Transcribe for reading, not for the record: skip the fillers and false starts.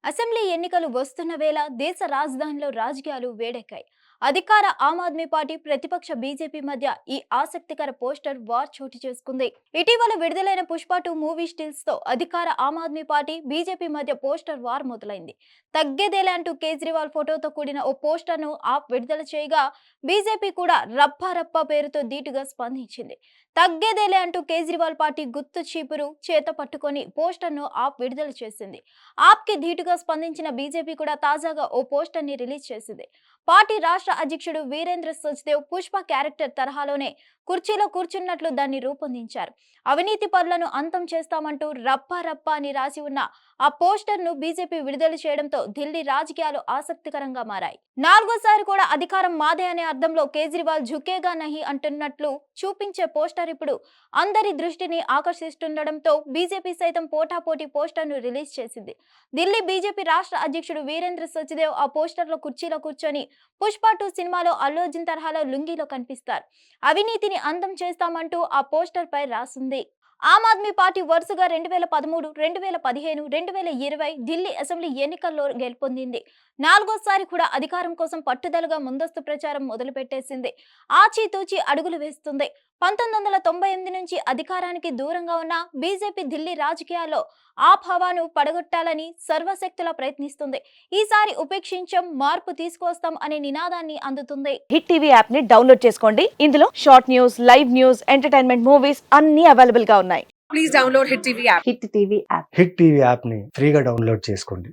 Assembly ఎన్నికలు వస్తున్న వేళ దేశ రాజధానిలో రాజకీయాలు వేడెక్కాయి. అధికార ఆమ్ ఆద్మీ పార్టీ, ప్రతిపక్ష బీజేపీ మధ్య ఈ ఆసక్తికర పోస్టర్ వార్ చోటు చేసుకుంది. ఇటీవల విడుదలైన పుష్ప 2 మూవీ స్టిల్స్ తో అధికార ఆమ్ ఆద్మీ పార్టీ, బీజేపీ మధ్య పోస్టర్ వార్ మొదలైంది. తగ్గేదేలే అంటూ కేజ్రీవాల్ ఫోటోతో కూడిన ఓ పోస్టర్ ను ఆప్ విడుదల చేయగా, బీజేపీ కూడా రప్పా రప్పా పేరుతో ధీటుగా స్పందించింది. తగ్గేదేలే అంటూ కేజ్రీవాల్ పార్టీ గుత్తు చీపురు చేత పట్టుకొని పోస్టర్ ను ఆప్ విడుదల చేసింది. ఆప్ కి ధీటుగా స్పందించిన బీజేపీ కూడా తాజాగా ఓ పోస్టర్ ని రిలీజ్ చేసింది. పార్టీ రాష్ట్ర అధ్యక్షుడు వీరేంద్ర సచ్దేవ్ పుష్ప క్యారెక్టర్ తరహాలోనే కుర్చీలో కూర్చున్నట్లు దాన్ని రూపొందించారు. అవినీతి పరులను అంతం చేస్తామంటూ రప్పా రప్పా అని రాసి ఉన్న ఆ పోస్టర్ ను బీజేపీ విడుదల చేయడంతో ఢిల్లీ రాజకీయాలు ఆసక్తికరంగా మారాయి. నాలుగోసారి కూడా అధికారం మాదే అనే అర్థంలో కేజ్రీవాల్ ఝుకేగా నహి అంటున్నట్లు చూపించే పోస్టర్ ఇప్పుడు అందరి దృష్టిని ఆకర్షిస్తుండడంతో బీజేపీ సైతం పోటాపోటీ పోస్టర్ ను రిలీజ్ చేసింది. ఢిల్లీ బీజేపీ రాష్ట్ర అధ్యక్షుడు వీరేంద్ర సచ్దేవ్ ఆ పోస్టర్ లో కుర్చీలో కూర్చొని పుష్ప 2 సినిమాలో అల్లు అర్జున్ తరహాలో లుంగీలో కనిపిస్తారు. అవినీతిని అంతం చేస్తామంటూ ఆ పోస్టర్ పై రాసుంది. ఆమ్ ఆద్మీ పార్టీ వరుసగా 2013, 2015, 2020 ఢిల్లీ అసెంబ్లీ ఎన్నికల్లో గెలుపొందింది. నాలుగోసారి కూడా అధికారం కోసం పట్టుదలగా ముందస్తు ప్రచారం మొదలుపెట్టేసింది. ఆచితూచి అడుగులు వేస్తుంది. 1998 నుంచి అధికారానికి దూరంగా ఉన్న బీజేపీ ఢిల్లీ రాజకీయాల్లో ఆప్ హవాను పడగొట్టాలని సర్వశక్తులా ప్రయత్నిస్తుంది. ఈసారి ఉపేక్షించం, మార్పు తీసుకొస్తాం అనే నినాదాన్ని అందుతుంది. హిట్ టీవీ యాప్ ని డౌన్లోడ్ చేసుకోండి. ఇందులో short news, live news, entertainment movies అన్ని అవైలబుల్ గా ఉన్నాయి. Please download Hit TV app. Hit TV app. Hit TV యాప్ని ఫ్రీగా డౌన్లోడ్ చేసుకోండి.